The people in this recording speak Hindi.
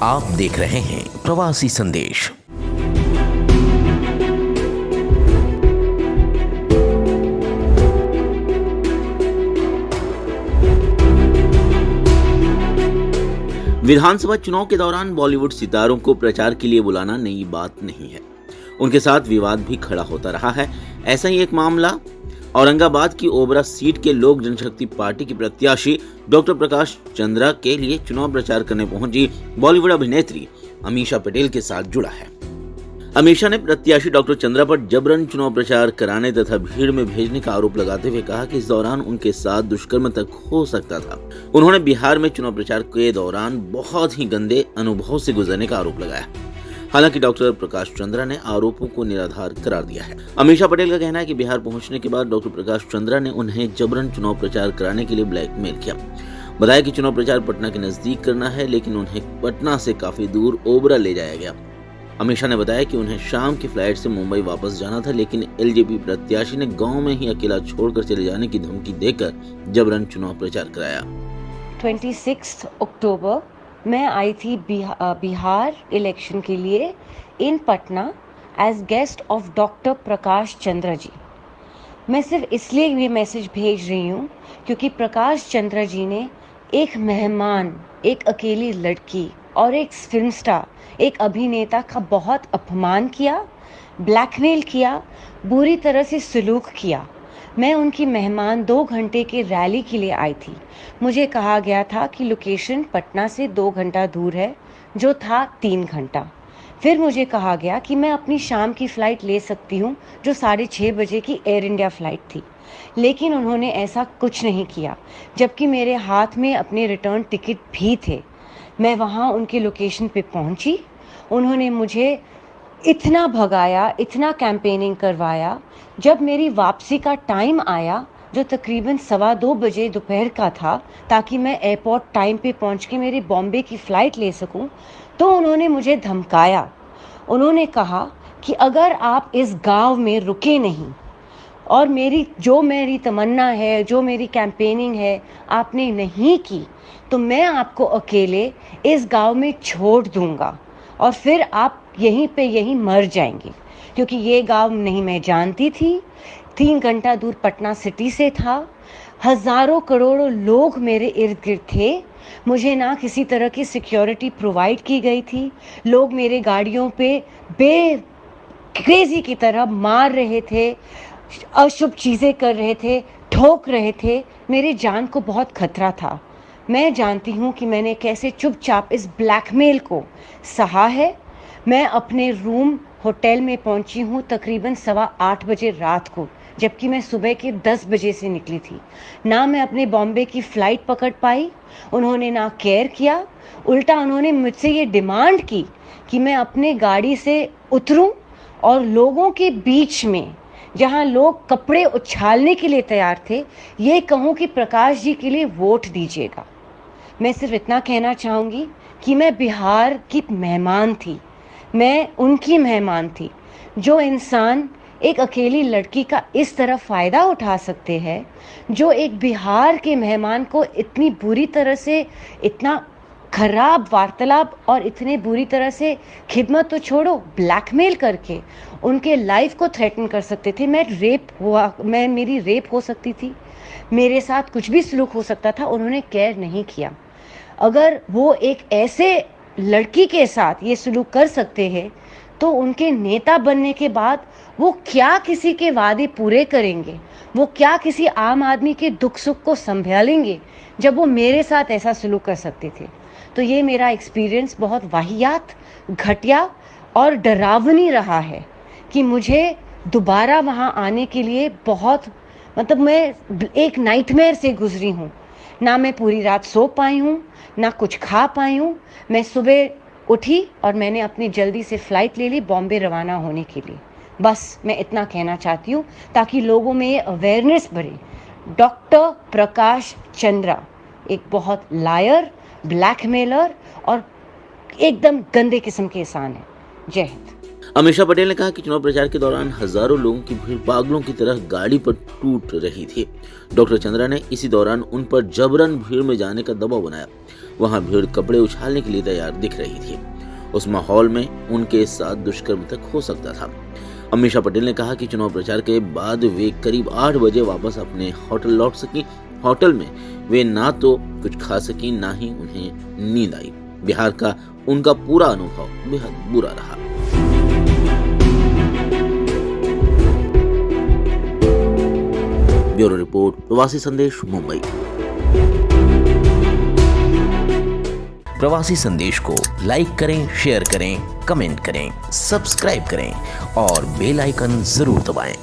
आप देख रहे हैं प्रवासी संदेश। विधानसभा चुनाव के दौरान बॉलीवुड सितारों को प्रचार के लिए बुलाना नई बात नहीं है। उनके साथ विवाद भी खड़ा होता रहा है। ऐसा ही एक मामला औरंगाबाद की ओबरा सीट के लोक जनशक्ति पार्टी की प्रत्याशी डॉक्टर प्रकाश चंद्रा के लिए चुनाव प्रचार करने पहुंची बॉलीवुड अभिनेत्री अमीषा पटेल के साथ जुड़ा है। अमीषा ने प्रत्याशी डॉक्टर चंद्रा पर जबरन चुनाव प्रचार कराने तथा भीड़ में भेजने का आरोप लगाते हुए कहा कि इस दौरान उनके साथ दुष्कर्म तक हो सकता था। उन्होंने बिहार में चुनाव प्रचार के दौरान बहुत ही गंदे अनुभव से गुजरने का आरोप लगाया। हालांकि डॉक्टर प्रकाश चंद्रा ने आरोपों को निराधार करार दिया है। अमीषा पटेल का कहना है कि बिहार पहुंचने के बाद डॉक्टर प्रकाश चंद्रा ने उन्हें जबरन चुनाव प्रचार कराने के लिए ब्लैकमेल किया। बताया कि चुनाव प्रचार पटना के नजदीक करना है, लेकिन उन्हें पटना से काफी दूर ओबरा ले जाया गया। अमीषा ने बताया कि उन्हें शाम की फ्लाइट से मुंबई वापस जाना था, लेकिन एलजेपी प्रत्याशी ने गांव में ही अकेला छोड़कर चले जाने की धमकी देकर जबरन चुनाव प्रचार कराया। 26 अक्टूबर मैं आई थी बिहार इलेक्शन के लिए in Patna as guest of doctor Prakash Chandra ji. मैं सिर्फ इसलिए ये मैसेज भेज रही हूँ क्योंकि प्रकाश चंद्रा जी ने एक मेहमान, एक अकेली लड़की और एक फिल्म स्टार, एक अभिनेता का बहुत अपमान किया, ब्लैकमेल किया, बुरी तरह से सलूक किया। मैं उनकी मेहमान 2 घंटे के रैली के लिए आई थी। मुझे कहा गया था कि लोकेशन पटना से 2 घंटा दूर है, जो था 3 घंटा। फिर मुझे कहा गया कि मैं अपनी शाम की फ़्लाइट ले सकती हूँ, जो 6:30 बजे की एयर इंडिया फ़्लाइट थी। लेकिन उन्होंने ऐसा कुछ नहीं किया, जबकि मेरे हाथ में अपने रिटर्न टिकट भी थे। मैं वहाँ उनके लोकेशन पे पहुँची। उन्होंने मुझे इतना भगाया, इतना कैंपेनिंग करवाया। जब मेरी वापसी का टाइम आया, जो तकरीबन 2:15 बजे दोपहर का था, ताकि मैं एयरपोर्ट टाइम पे पहुंच के मेरी बॉम्बे की फ़्लाइट ले सकूं, तो उन्होंने मुझे धमकाया। उन्होंने कहा कि अगर आप इस गांव में रुके नहीं और मेरी तमन्ना है, जो मेरी कैंपेनिंग है, आपने नहीं की, तो मैं आपको अकेले इस गांव में छोड़ दूंगा और फिर आप यहीं मर जाएंगे। क्योंकि ये गांव नहीं मैं जानती थी, 3 घंटा दूर पटना सिटी से था। हज़ारों करोड़ों लोग मेरे इर्द गिर्द थे। मुझे ना किसी तरह की सिक्योरिटी प्रोवाइड की गई थी। लोग मेरे गाड़ियों पे क्रेजी की तरह मार रहे थे, अशुभ चीज़ें कर रहे थे, ठोक रहे थे। मेरी जान को बहुत खतरा था। मैं जानती हूँ कि मैंने कैसे चुपचाप इस ब्लैकमेल को सहा है। मैं अपने रूम होटल में पहुँची हूँ तकरीबन 8:15 बजे रात को, जबकि मैं सुबह के 10 बजे से निकली थी। ना मैं अपने बॉम्बे की फ़्लाइट पकड़ पाई। उन्होंने ना केयर किया, उल्टा उन्होंने मुझसे ये डिमांड की कि मैं अपने गाड़ी से उतरूं और लोगों के बीच में, जहां लोग कपड़े उछालने के लिए तैयार थे, ये कहूं कि प्रकाश जी के लिए वोट दीजिएगा। मैं सिर्फ इतना कहना चाहूँगी कि मैं बिहार की मेहमान थी, मैं उनकी मेहमान थी। जो इंसान एक अकेली लड़की का इस तरह फ़ायदा उठा सकते हैं, जो एक बिहार के मेहमान को इतनी बुरी तरह से, इतना खराब वार्तालाप और इतने बुरी तरह से, खिदमत तो छोड़ो, ब्लैकमेल करके उनके लाइफ को थ्रेटन कर सकते थे। मेरी रेप हो सकती थी, मेरे साथ कुछ भी सलूक हो सकता था। उन्होंने केयर नहीं किया। अगर वो एक ऐसे लड़की के साथ ये सलूक कर सकते हैं, तो उनके नेता बनने के बाद वो क्या किसी के वादे पूरे करेंगे, वो क्या किसी आम आदमी के दुख सुख को संभालेंगे, जब वो मेरे साथ ऐसा सलूक कर सकते थे। तो ये मेरा एक्सपीरियंस बहुत वाहियात, घटिया और डरावनी रहा है कि मुझे दोबारा वहाँ आने के लिए मैं एक नाइटमेयर से गुजरी हूँ। ना मैं पूरी रात सो पाई हूँ, ना कुछ खा पाई हूँ। मैं सुबह उठी और मैंने अपनी जल्दी से फ़्लाइट ले ली बॉम्बे रवाना होने के लिए। बस मैं इतना कहना चाहती हूँ ताकि लोगों में ये अवेयरनेस बढ़े। डॉक्टर प्रकाश चंद्रा एक बहुत लायर, ब्लैकमेलर और एकदम गंदे किस्म के इंसान है। जय हिंद। अमीषा पटेल ने कहा कि चुनाव प्रचार के दौरान हजारों लोगों की भीड़ पागलों की तरह गाड़ी पर टूट रही थी। डॉक्टर चंद्रा ने इसी दौरान उन पर जबरन भीड़ में जाने का दबाव बनाया। वहां भीड़ कपड़े उछालने के लिए तैयार दिख रही थी। उस माहौल में उनके साथ दुष्कर्म तक हो सकता था। अमीषा पटेल ने कहा कि चुनाव प्रचार के बाद वे करीब 8 बजे वापस अपने होटल लौट सकी। होटल में वे ना तो कुछ खा सकी, ना ही उन्हें नींद आई। बिहार का उनका पूरा अनुभव बेहद बुरा रहा। ब्यूरो रिपोर्ट, प्रवासी संदेश, मुंबई। प्रवासी संदेश को लाइक करें, शेयर करें, कमेंट करें, सब्सक्राइब करें और बेल आइकन जरूर दबाएं।